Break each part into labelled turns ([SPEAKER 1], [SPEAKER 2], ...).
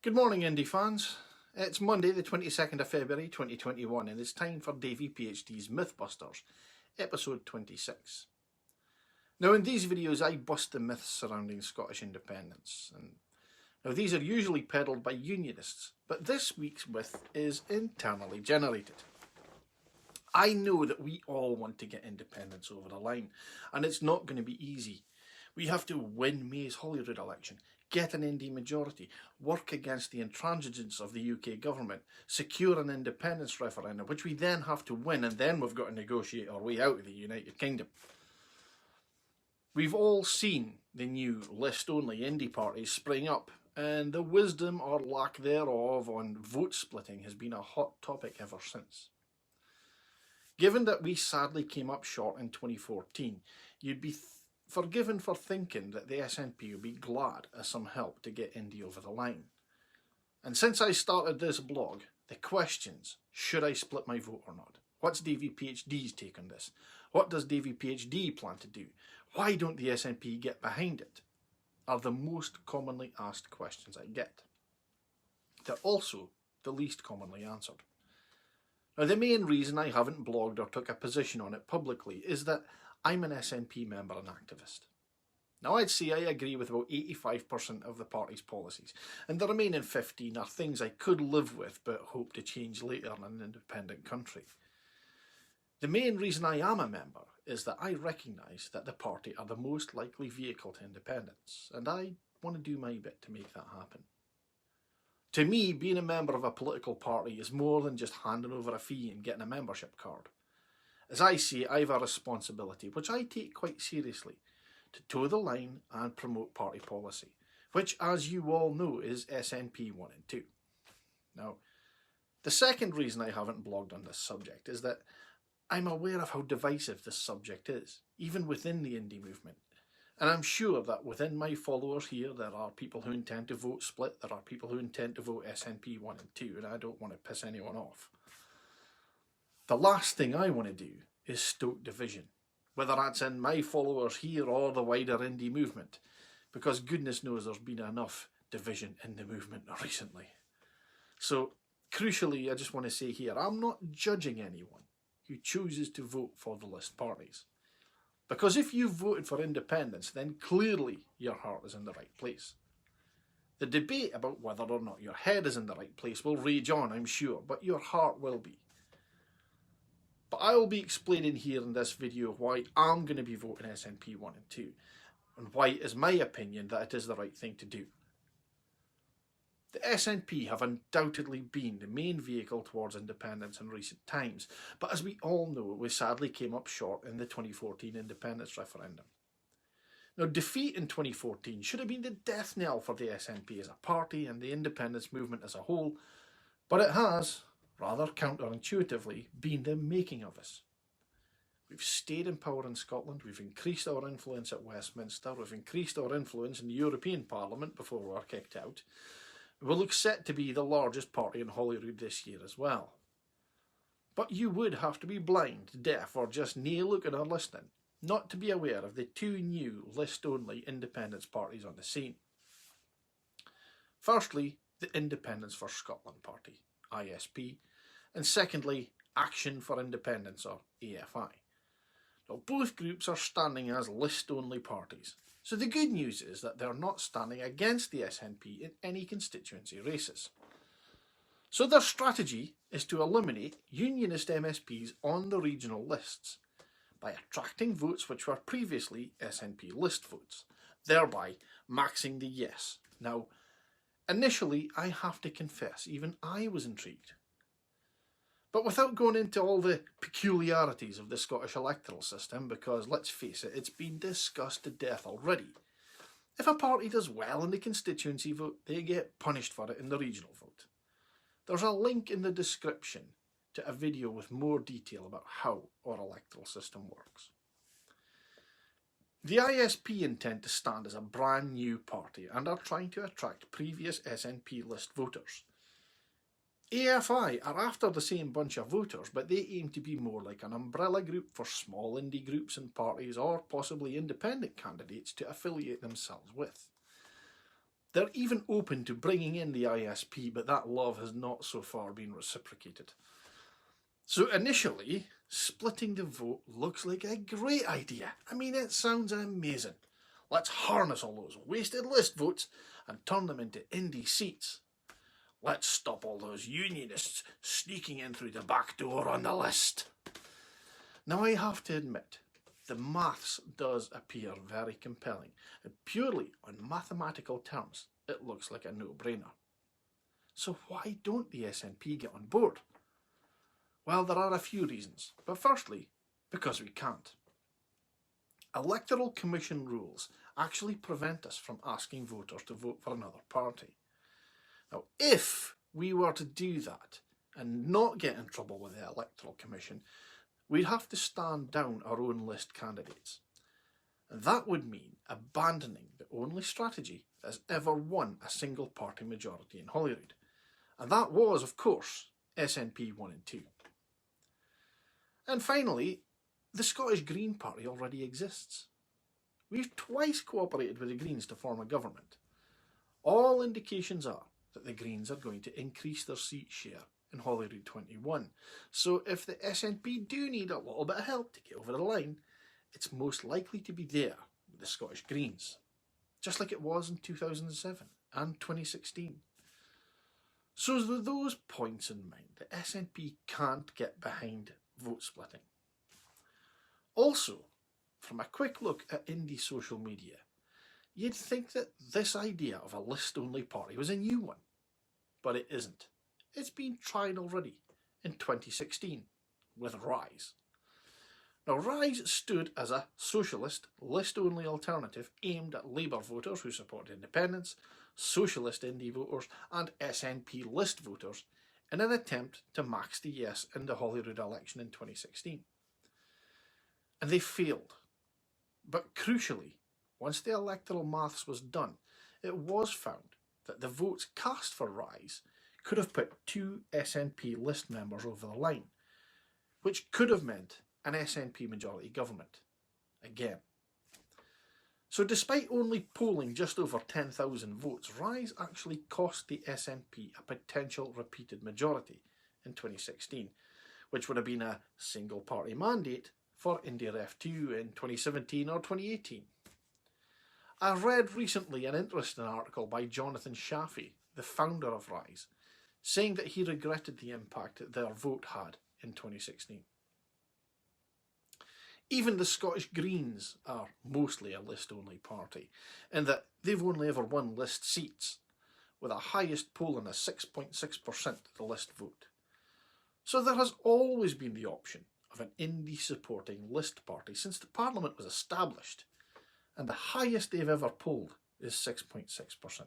[SPEAKER 1] Good morning, Indy fans. It's Monday, the 22nd of February 2021, and it's time for DaviePHD's Mythbusters, episode 26. Now, in these videos, I bust the myths surrounding Scottish independence. Now, these are usually peddled by unionists, but this week's myth is internally generated. I know that we all want to get independence over the line, and it's not going to be easy. We have to win May's Holyrood election, get an Indy majority, work against the intransigence of the UK government, secure an independence referendum, which we then have to win, and then we've got to negotiate our way out of the United Kingdom. We've all seen the new list-only Indy parties spring up, and the wisdom or lack thereof on vote splitting has been a hot topic ever since. Given that we sadly came up short in 2014, you'd be forgiven for thinking that the SNP would be glad of some help to get Indy over the line. And since I started this blog, the questions, should I split my vote or not? What's DaviePHD's take on this? What does DaviePHD plan to do? Why don't the SNP get behind it? Are the most commonly asked questions I get. They're also the least commonly answered. Now, the main reason I haven't blogged or took a position on it publicly is that I'm an SNP member and activist. Now, I'd say I agree with about 85% of the party's policies, and the remaining 15 are things I could live with but hope to change later in an independent country. The main reason I am a member is that I recognise that the party are the most likely vehicle to independence, and I want to do my bit to make that happen. To me, being a member of a political party is more than just handing over a fee and getting a membership card. As I see, I have a responsibility, which I take quite seriously, to toe the line and promote party policy, which, as you all know, is SNP 1 and 2. Now, the second reason I haven't blogged on this subject is that I'm aware of how divisive this subject is, even within the Indy movement. And I'm sure that within my followers here, there are people who intend to vote split, there are people who intend to vote SNP 1 and 2, and I don't want to piss anyone off. The last thing I want to do is stoke division, whether that's in my followers here or the wider Indy movement, because goodness knows there's been enough division in the movement recently. So, crucially, I just want to say here, I'm not judging anyone who chooses to vote for the list parties. Because if you've voted for independence, then clearly your heart is in the right place. The debate about whether or not your head is in the right place will rage on, I'm sure, but your heart will be. But I will be explaining here in this video why I'm going to be voting SNP 1 and 2, and why it is my opinion that it is the right thing to do. The SNP have undoubtedly been the main vehicle towards independence in recent times, but as we all know, we sadly came up short in the 2014 independence referendum. Now, defeat in 2014 should have been the death knell for the SNP as a party and the independence movement as a whole, but it has, rather counterintuitively, been the making of us. We've stayed in power in Scotland, we've increased our influence at Westminster, we've increased our influence in the European Parliament before we were kicked out. We look set to be the largest party in Holyrood this year as well. But you would have to be blind, deaf, or just nae looking or listening not to be aware of the two new list-only independence parties on the scene. Firstly, the Independence for Scotland Party, ISP, and secondly, Action for Independence, or AFI. Now, both groups are standing as list-only parties, so the good news is that they're not standing against the SNP in any constituency races. So their strategy is to eliminate unionist MSPs on the regional lists by attracting votes which were previously SNP list votes, thereby maxing the yes. Now, initially, I have to confess, even I was intrigued. But without going into all the peculiarities of the Scottish electoral system, because let's face it, it's been discussed to death already. If a party does well in the constituency vote, they get punished for it in the regional vote. There's a link in the description to a video with more detail about how our electoral system works. The ISP intend to stand as a brand new party and are trying to attract previous SNP list voters. AFI are after the same bunch of voters, but they aim to be more like an umbrella group for small indie groups and parties or possibly independent candidates to affiliate themselves with. They're even open to bringing in the ISP, but that love has not so far been reciprocated. So initially, splitting the vote looks like a great idea. I mean, it sounds amazing. Let's harness all those wasted list votes and turn them into Indy seats. Let's stop all those unionists sneaking in through the back door on the list. Now I have to admit, the maths does appear very compelling, and purely on mathematical terms, it looks like a no-brainer. So why don't the SNP get on board? Well, there are a few reasons, but firstly, because we can't. Electoral Commission rules actually prevent us from asking voters to vote for another party. Now, if we were to do that and not get in trouble with the Electoral Commission, we'd have to stand down our own list candidates. And that would mean abandoning the only strategy that has ever won a single party majority in Holyrood. And that was, of course, SNP 1 and 2. And finally, the Scottish Green Party already exists. We've twice cooperated with the Greens to form a government. All indications are that the Greens are going to increase their seat share in Holyrood 21. So if the SNP do need a little bit of help to get over the line, it's most likely to be there with the Scottish Greens, just like it was in 2007 and 2016. So with those points in mind, the SNP can't get behind vote splitting. Also, from a quick look at Indy social media, you'd think that this idea of a list-only party was a new one, but it isn't. It's been tried already in 2016 with Rise. Now, Rise stood as a socialist, list-only alternative aimed at Labour voters who supported independence, socialist Indy voters and SNP list voters in an attempt to max the yes in the Holyrood election in 2016. And they failed. But crucially, once the electoral maths was done, it was found that the votes cast for Rise could have put 2 SNP list members over the line, which could have meant an SNP majority government. Again. So despite only polling just over 10,000 votes, Rise actually cost the SNP a potential repeated majority in 2016, which would have been a single party mandate for Indy Ref 2 in 2017 or 2018. I read recently an interesting article by Jonathan Shaffey, the founder of Rise, saying that he regretted the impact that their vote had in 2016. Even the Scottish Greens are mostly a list-only party, in that they've only ever won list seats, with a highest polling of 6.6% of the list vote. So there has always been the option of an Indy-supporting list party since the Parliament was established, and the highest they've ever polled is 6.6%.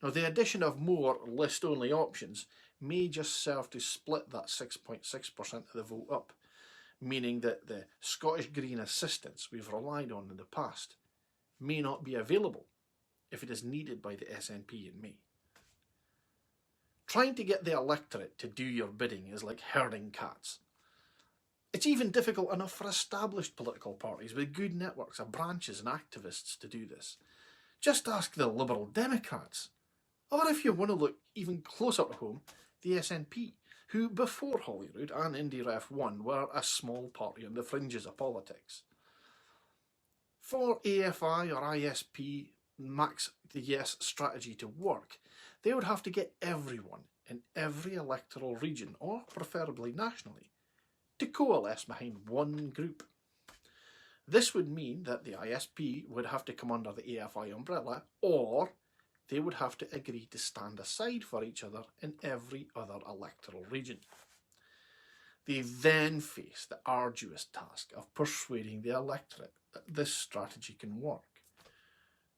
[SPEAKER 1] Now, the addition of more list-only options may just serve to split that 6.6% of the vote up, meaning that the Scottish Green assistance we've relied on in the past may not be available if it is needed by the SNP in May. Trying to get the electorate to do your bidding is like herding cats. It's even difficult enough for established political parties with good networks of branches and activists to do this. Just ask the Liberal Democrats. Or if you want to look even closer to home, the SNP, who before Holyrood and Indy Ref 1 were a small party on the fringes of politics. For AFI or ISP max the yes strategy to work, they would have to get everyone in every electoral region, or preferably nationally, to coalesce behind one group. This would mean that the ISP would have to come under the AFI umbrella, or they would have to agree to stand aside for each other in every other electoral region. They then face the arduous task of persuading the electorate that this strategy can work.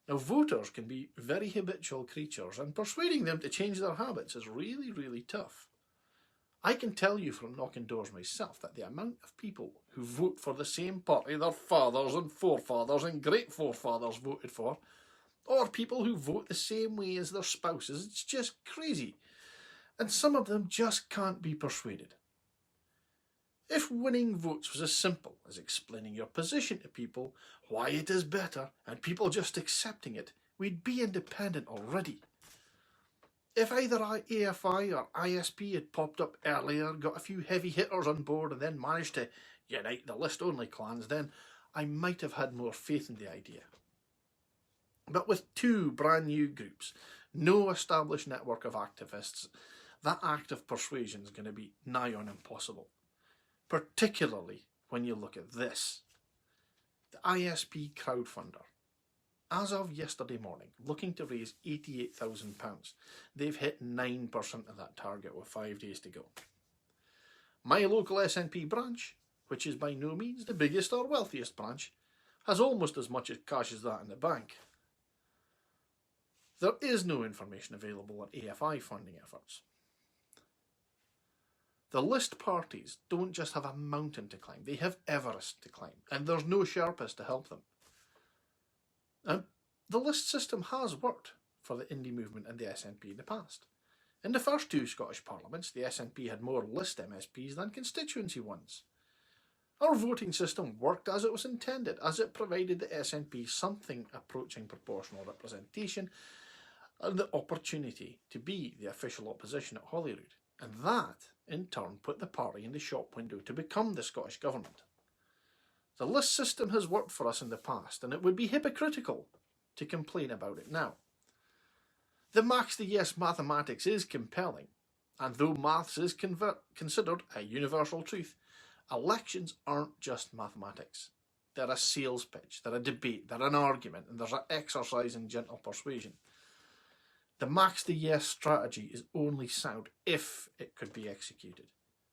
[SPEAKER 1] Now, voters can be very habitual creatures, and persuading them to change their habits is really, really tough. I can tell you from knocking doors myself that the amount of people who vote for the same party their fathers and forefathers and great-forefathers voted for, or people who vote the same way as their spouses, it's just crazy. And some of them just can't be persuaded. If winning votes was as simple as explaining your position to people, why it is better, and people just accepting it, we'd be independent already. If either AFI or ISP had popped up earlier, got a few heavy hitters on board and then managed to unite the list-only clans, then I might have had more faith in the idea. But with two brand new groups, no established network of activists, that act of persuasion is going to be nigh on impossible. Particularly when you look at this. The ISP crowdfunder. As of yesterday morning, looking to raise £88,000. They've hit 9% of that target with 5 days to go. My local SNP branch, which is by no means the biggest or wealthiest branch, has almost as much cash as that in the bank. There is no information available on AFI funding efforts. The list parties don't just have a mountain to climb, they have Everest to climb, and there's no Sherpas to help them. And the list system has worked for the Indy movement and the SNP in the past. In the first two Scottish parliaments, the SNP had more list MSPs than constituency ones. Our voting system worked as it was intended, as it provided the SNP something approaching proportional representation and the opportunity to be the official opposition at Holyrood. And that, in turn, put the party in the shop window to become the Scottish Government. The list system has worked for us in the past, and it would be hypocritical to complain about it now. The max the yes mathematics is compelling, and though maths is considered a universal truth, elections aren't just mathematics. They're a sales pitch, they're a debate, they're an argument, and there's an exercise in gentle persuasion. The max the yes strategy is only sound if it could be executed.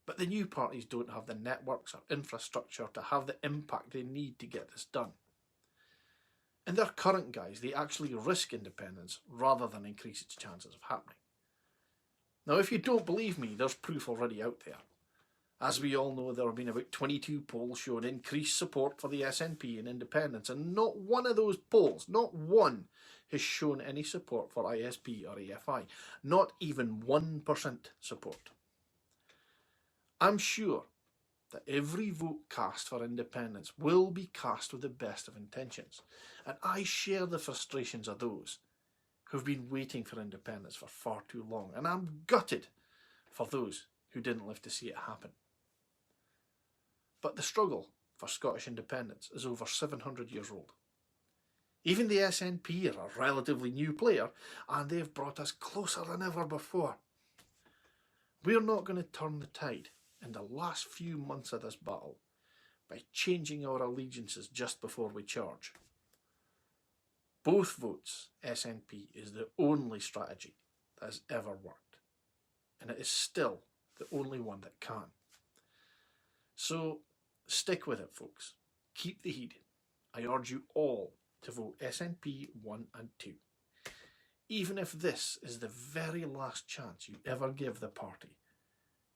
[SPEAKER 1] But the new parties don't have the networks or infrastructure to have the impact they need to get this done. In their current guise, they actually risk independence rather than increase its chances of happening. Now, if you don't believe me, there's proof already out there. As we all know, there have been about 22 polls showing increased support for the SNP and independence, and not one of those polls, not one, has shown any support for ISP or AFI. Not even 1% support. I'm sure that every vote cast for independence will be cast with the best of intentions, and I share the frustrations of those who've been waiting for independence for far too long, and I'm gutted for those who didn't live to see it happen. But the struggle for Scottish independence is over 700 years old. Even the SNP are a relatively new player, and they've brought us closer than ever before. We're not going to turn the tide in the last few months of this battle by changing our allegiances just before we charge. Both votes, SNP is the only strategy that has ever worked, and it is still the only one that can. So stick with it, folks. Keep the heat. I urge you all to vote SNP 1 and 2, even if this is the very last chance you ever give the party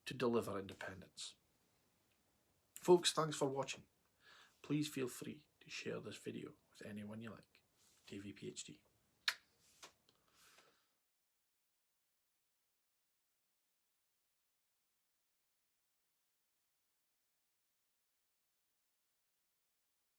[SPEAKER 1] to deliver independence. Folks, thanks for watching. Please feel free to share this video with anyone you like. DaviePHD.